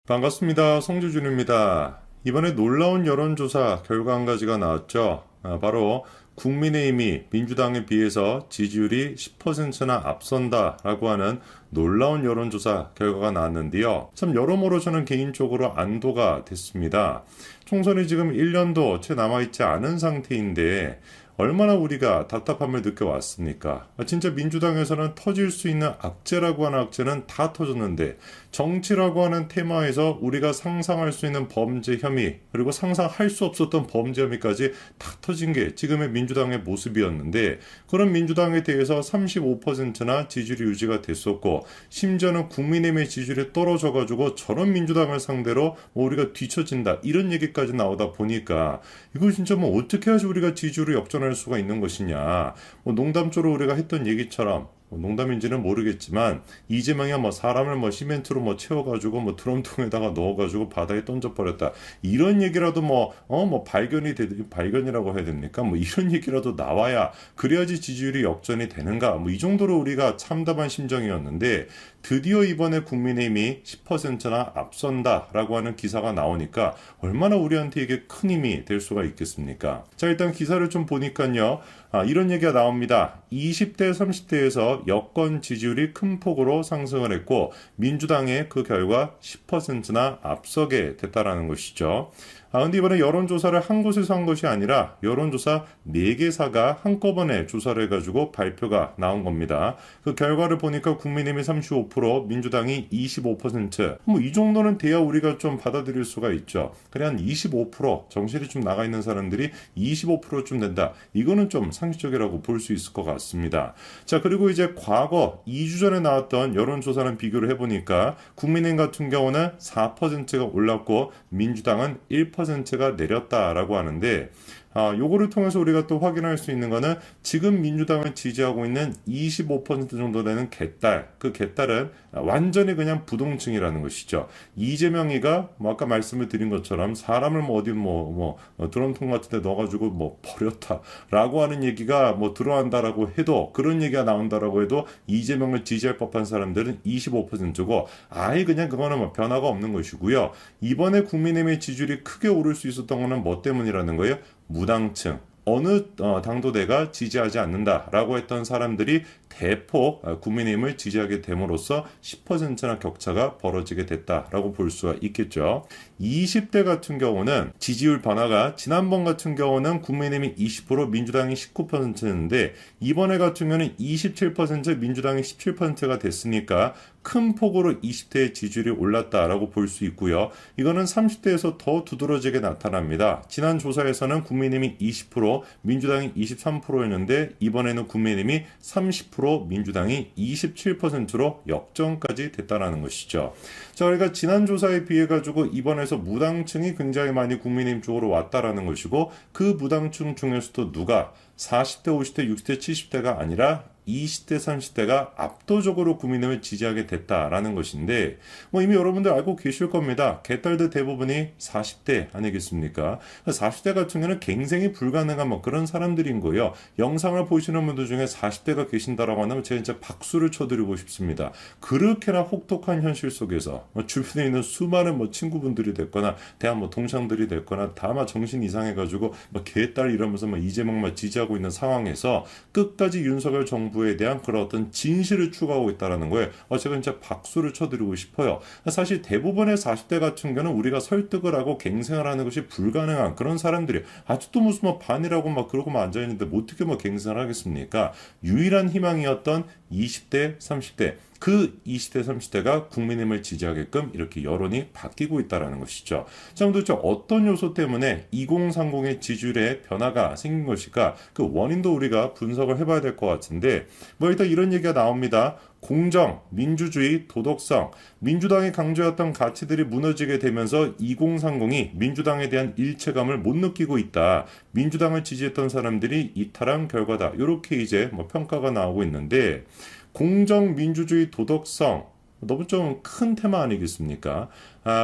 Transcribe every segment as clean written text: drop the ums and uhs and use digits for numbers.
반갑습니다. 송주준입니다. 이번에 놀라운 여론조사 결과 한 가지가 나왔죠. 바로 국민의힘이 민주당에 비해서 지지율이 10%나 앞선다라고 하는 놀라운 여론조사 결과가 나왔는데요. 참 여러모로 저는 개인적으로 안도가 됐습니다. 총선이 지금 1년도 채 남아있지 않은 상태인데 얼마나 우리가 답답함을 느껴왔습니까? 진짜 민주당에서는 터질 수 있는 악재라고 하는 악재는 다 터졌는데 정치라고 하는 테마에서 우리가 상상할 수 있는 범죄 혐의 그리고 상상할 수 없었던 범죄 혐의까지 다 터진 게 지금의 민주당의 모습이었는데 그런 민주당에 대해서 35%나 지지율이 유지가 됐었고 심지어는 국민의힘의 지지율이 떨어져가지고 저런 민주당을 상대로 우리가 뒤처진다 이런 얘기까지 나오다 보니까 이거 진짜 어떻게 해야지 우리가 지지율을 역전할 수가 있는 것이냐. 농담조로 우리가 했던 얘기처럼 농담인지는 모르겠지만 이재명이 사람을 시멘트로 채워가지고 드럼통에다가 넣어가지고 바다에 던져버렸다 이런 얘기라도 발견이라고 해야 됩니까? 이런 얘기라도 나와야 그래야지 지지율이 역전이 되는가 이 정도로 우리가 참담한 심정이었는데 드디어 이번에 국민의힘이 10%나 앞선다라고 하는 기사가 나오니까 얼마나 우리한테 이게 큰 힘이 될 수가 있겠습니까? 자, 일단 기사를 좀 보니까요. 이런 얘기가 나옵니다. 20대, 30대에서 여권 지지율이 큰 폭으로 상승을 했고 민주당의 그 결과 10%나 앞서게 됐다라는 것이죠. 근데 이번에 여론조사를 한 곳에서 한 것이 아니라 여론조사 4개사가 한꺼번에 조사를 해가지고 발표가 나온 겁니다. 그 결과를 보니까 국민의힘이 35%, 민주당이 25%. 이 정도는 돼야 우리가 좀 받아들일 수가 있죠. 그래 한 25% 정신이 좀 나가 있는 사람들이 25%쯤 된다. 이거는 좀 상식적이라고 볼 수 있을 것 같습니다. 자, 그리고 이제 과거 2주 전에 나왔던 여론조사는 비교를 해보니까 국민의힘 같은 경우는 4%가 올랐고 민주당은 1%가 내렸다라고 하는데 요거를 통해서 우리가 또 확인할 수 있는 거는 지금 민주당을 지지하고 있는 25% 정도 되는 개딸, 그 개딸은 완전히 그냥 부동층이라는 것이죠. 이재명이가 아까 말씀을 드린 것처럼 사람을 어디 드럼통 같은 데 넣어가지고 버렸다라고 하는 얘기가 들어간다라고 해도 그런 얘기가 나온다라고 해도 이재명을 지지할 법한 사람들은 25%고 아예 그냥 그거는 변화가 없는 것이고요. 이번에 국민의힘의 지지율이 크게 오를 수 있었던 거는 뭐 때문이라는 거예요? 무당층, 어느 당도대가 지지하지 않는다라고 했던 사람들이 대폭 국민의힘을 지지하게 됨으로써 10%나 격차가 벌어지게 됐다라고 볼 수가 있겠죠. 20대 같은 경우는 지지율 변화가 지난번 같은 경우는 국민의힘이 20%, 민주당이 19%였는데 이번에 같은 경우는 27%, 민주당이 17%가 됐으니까 큰 폭으로 20대의 지지율이 올랐다라고 볼 수 있고요. 이거는 30대에서 더 두드러지게 나타납니다. 지난 조사에서는 국민의힘이 20%, 민주당이 23%였는데 이번에는 국민의힘이 30%, 민주당이 27%로 역전까지 됐다라는 것이죠. 자, 그러니까 지난 조사에 비해 가지고 이번에서 무당층이 굉장히 많이 국민의힘 쪽으로 왔다라는 것이고 그 무당층 중에서도 누가 40대, 50대, 60대, 70대가 아니라 20대, 30대가 압도적으로 국민의힘을 지지하게 됐다라는 것인데 이미 여러분들 알고 계실 겁니다. 개딸들 대부분이 40대 아니겠습니까? 40대 같은 경우는 갱생이 불가능한 그런 사람들인 거예요. 영상을 보시는 분들 중에 40대가 계신다라고 하면 제가 진짜 박수를 쳐드리고 싶습니다. 그렇게나 혹독한 현실 속에서 주변에 있는 수많은 친구분들이 됐거나 대한 동창들이 됐거나 다 정신 이상해가지고 개딸 이러면서 이재명만 지지하고 있는 상황에서 끝까지 윤석열 정부에 대한 그런 어떤 진실을 추구하고 있다는 거에 제가 진짜 박수를 쳐드리고 싶어요. 사실 대부분의 40대 같은 경우는 우리가 설득을 하고 갱생을 하는 것이 불가능한 그런 사람들이 아직도 무슨 반이라고 그러고만 앉아있는데 어떻게 갱생을 하겠습니까? 유일한 희망이었던 20대, 30대 그 20대, 30대가 국민의힘을 지지하게끔 이렇게 여론이 바뀌고 있다는 것이죠. 자, 도대체 어떤 요소 때문에 2030의 지지율에 변화가 생긴 것일까? 그 원인도 우리가 분석을 해봐야 될 것 같은데 일단 이런 얘기가 나옵니다. 공정, 민주주의, 도덕성, 민주당이 강조했던 가치들이 무너지게 되면서 2030이 민주당에 대한 일체감을 못 느끼고 있다. 민주당을 지지했던 사람들이 이탈한 결과다. 이렇게 이제 평가가 나오고 있는데 공정, 민주주의, 도덕성 너무 좀 큰 테마 아니겠습니까?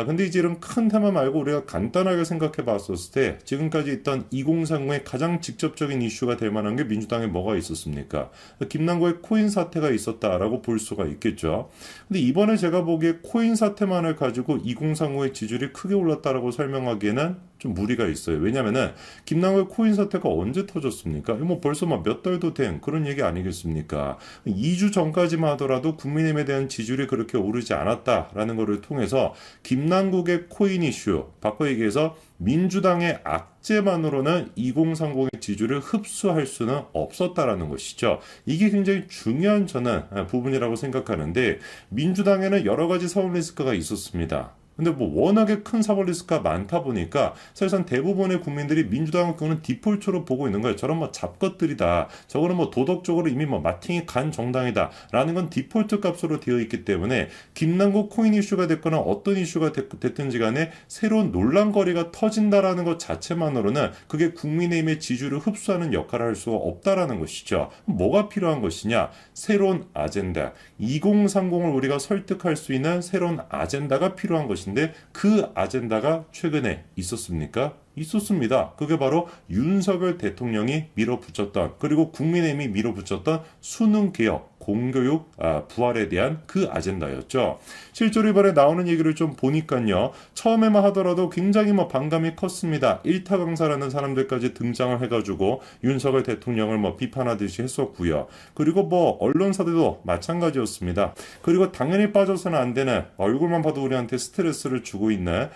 근데 이제 이런 큰 테마 말고 우리가 간단하게 생각해 봤었을 때 지금까지 있던 2030의 가장 직접적인 이슈가 될 만한 게 민주당에 뭐가 있었습니까? 김남국의 코인 사태가 있었다라고 볼 수가 있겠죠. 근데 이번에 제가 보기에 코인 사태만을 가지고 2030의 지지율이 크게 올랐다라고 설명하기에는 좀 무리가 있어요. 왜냐면은 김남국의 코인 사태가 언제 터졌습니까? 뭐 벌써 막 몇 달도 된 그런 얘기 아니겠습니까? 2주 전까지만 하더라도 국민의힘에 대한 지지율이 그렇게 오르지 않았다라는 것을 통해서 김남국의 코인 이슈, 바꿔 얘기해서 민주당의 악재만으로는 2030의 지지율을 흡수할 수는 없었다라는 것이죠. 이게 굉장히 중요한 저는 부분이라고 생각하는데 민주당에는 여러 가지 사법 리스크가 있었습니다. 근데 뭐 워낙에 큰 사법 리스크가 많다 보니까 사실상 대부분의 국민들이 민주당은 그거는 디폴트로 보고 있는 거예요. 저런 뭐 잡것들이다. 저거는 뭐 도덕적으로 이미 뭐 마팅이 간 정당이다. 라는 건 디폴트 값으로 되어 있기 때문에 김남국 코인 이슈가 됐거나 어떤 이슈가 됐든지 간에 새로운 논란거리가 터진다라는 것 자체만으로는 그게 국민의힘의 지지율을 흡수하는 역할을 할 수가 없다라는 것이죠. 뭐가 필요한 것이냐? 새로운 아젠다. 2030을 우리가 설득할 수 있는 새로운 아젠다가 필요한 것인데 그 아젠다가 최근에 있었습니까? 있었습니다. 그게 바로 윤석열 대통령이 밀어붙였던 그리고 국민의힘이 밀어붙였던 수능개혁, 공교육 부활에 대한 그 아젠다였죠. 실제로 이번에 나오는 얘기를 좀 보니까요. 처음에만 하더라도 굉장히 뭐 반감이 컸습니다. 일타 강사라는 사람들까지 등장을 해가지고 윤석열 대통령을 뭐 비판하듯이 했었고요. 그리고 뭐 언론사들도 마찬가지였습니다. 그리고 당연히 빠져서는 안 되는 얼굴만 봐도 우리한테 스트레스를 주고 있는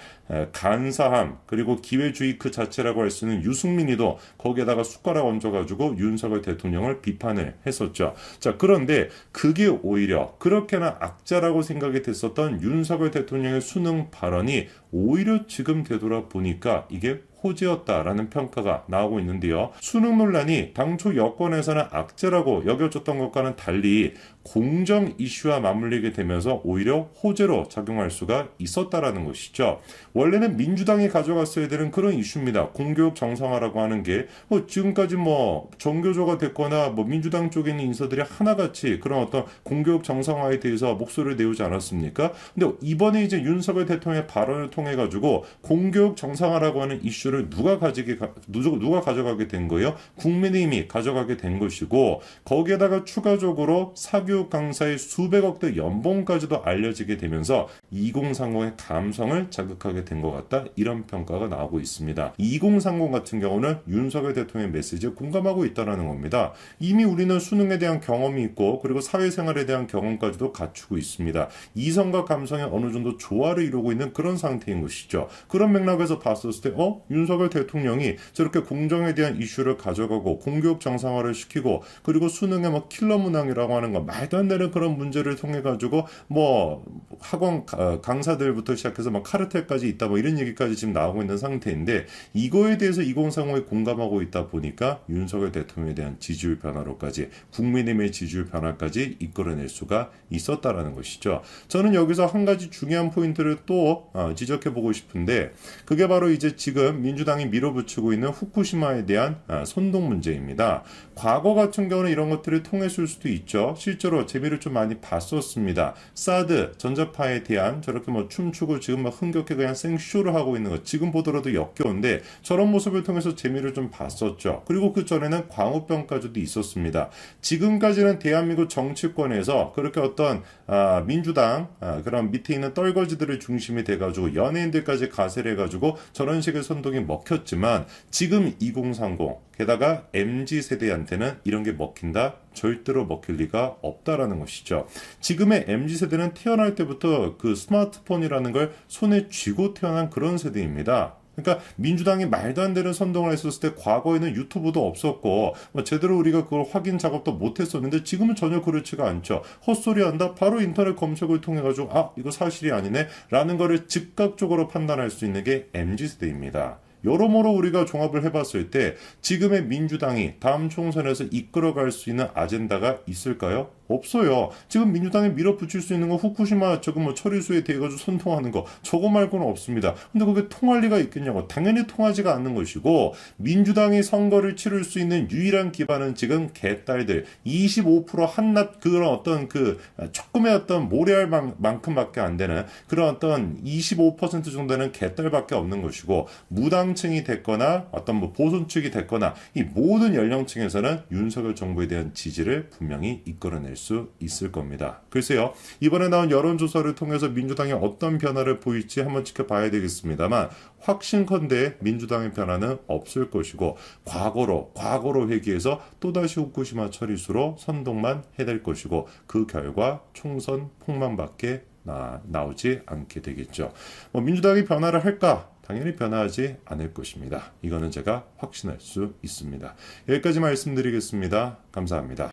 간사함 그리고 기회주의 그 자체라고 할 수 있는 유승민이도 거기에다가 숟가락 얹어가지고 윤석열 대통령을 비판을 했었죠. 자, 그런데 그게 오히려 그렇게나 악자라고 생각이 됐었던 윤석열 대통령의 수능 발언이 오히려 지금 되돌아보니까 이게 호재였다라는 평가가 나오고 있는데요. 수능 논란이 당초 여권에서는 악재라고 여겨졌던 것과는 달리 공정 이슈와 맞물리게 되면서 오히려 호재로 작용할 수가 있었다라는 것이죠. 원래는 민주당이 가져갔어야 되는 그런 이슈입니다. 공교육 정상화라고 하는 게 지금까지 뭐 정교조가 됐거나 뭐 민주당 쪽에 있는 인사들이 하나같이 그런 어떤 공교육 정상화에 대해서 목소리를 내오지 않았습니까? 근데 이번에 이제 윤석열 대통령의 발언을 통해 가지고 공교육 정상화라고 하는 이슈를 누가 가져가게 된 거예요? 국민의힘이 가져가게 된 것이고 거기에다가 추가적으로 사교육 강사의 수백억대 연봉까지도 알려지게 되면서 2030의 감성을 자극하게 된 것 같다. 이런 평가가 나오고 있습니다. 2030 같은 경우는 윤석열 대통령의 메시지에 공감하고 있다는 겁니다. 이미 우리는 수능에 대한 경험이 있고 그리고 사회생활에 대한 경험까지도 갖추고 있습니다. 이성과 감성이 어느 정도 조화를 이루고 있는 그런 상태인 것이죠. 그런 맥락에서 봤었을 때 윤석열 대통령이 저렇게 공정에 대한 이슈를 가져가고 공교육 정상화를 시키고 그리고 수능에 뭐 킬러 문항이라고 하는 거 말도 안 되는 그런 문제를 통해 가지고 뭐 학원 강사들부터 시작해서 막 카르텔까지 있다 뭐 이런 얘기까지 지금 나오고 있는 상태인데 이거에 대해서 2030에 공감하고 있다 보니까 윤석열 대통령에 대한 지지율 변화로까지 국민의힘의 지지율 변화까지 이끌어낼 수가 있었다라는 것이죠. 저는 여기서 한 가지 중요한 포인트를 또 지적해 보고 싶은데 그게 바로 이제 지금 민주당이 밀어붙이고 있는 후쿠시마에 대한 선동 문제입니다. 과거 같은 경우는 이런 것들을 통했을 수도 있죠. 실제로 재미를 좀 많이 봤었습니다. 사드 전자파에 대한 저렇게 뭐 춤추고 지금 막 흥겹게 그냥 생쇼를 하고 있는 것 지금 보더라도 역겨운데 저런 모습을 통해서 재미를 좀 봤었죠. 그리고 그 전에는 광우병까지도 있었습니다. 지금까지는 대한민국 정치권에서 그렇게 어떤 민주당 그런 밑에 있는 떨거지들을 중심이 돼가지고 연예인들까지 가세를 해가지고 저런 식의 선동이 먹혔지만 지금 2030 게다가 MZ세대한테는 이런 게 먹힌다? 절대로 먹힐 리가 없다라는 것이죠. 지금의 MZ세대는 태어날 때부터 그 스마트폰이라는 걸 손에 쥐고 태어난 그런 세대입니다. 그러니까 민주당이 말도 안 되는 선동을 했었을 때 과거에는 유튜브도 없었고 뭐 제대로 우리가 그걸 확인 작업도 못했었는데 지금은 전혀 그렇지가 않죠. 헛소리한다? 바로 인터넷 검색을 통해 가지고 이거 사실이 아니네 라는 거를 즉각적으로 판단할 수 있는 게 MZ세대입니다. 여러모로 우리가 종합을 해봤을 때 지금의 민주당이 다음 총선에서 이끌어갈 수 있는 아젠다가 있을까요? 없어요. 지금 민주당에 밀어붙일 수 있는 건 후쿠시마 저거 뭐 처리수에 대해 가지고 선통하는 거 저거 말고는 없습니다. 근데 그게 통할 리가 있겠냐고. 당연히 통하지가 않는 것이고 민주당이 선거를 치를 수 있는 유일한 기반은 지금 개딸들 25% 한낱 그런 어떤 그 조금의 어떤 모래알 만큼밖에 안 되는 그런 어떤 25% 정도는 개딸밖에 없는 것이고 무당층이 됐거나 어떤 뭐 보수 측이 됐거나 이 모든 연령층에서는 윤석열 정부에 대한 지지를 분명히 이끌어낼 수 있을 겁니다. 글쎄요, 이번에 나온 여론조사를 통해서 민주당이 어떤 변화를 보일지 한번 지켜봐야 되겠습니다만 확신컨대 민주당의 변화는 없을 것이고 과거로 회귀해서 또다시 후쿠시마 처리수로 선동만 해댈 것이고 그 결과 총선 폭망밖에 나오지 않게 되겠죠. 뭐 민주당이 변화를 할까? 당연히 변화하지 않을 것입니다. 이거는 제가 확신할 수 있습니다. 여기까지 말씀드리겠습니다. 감사합니다.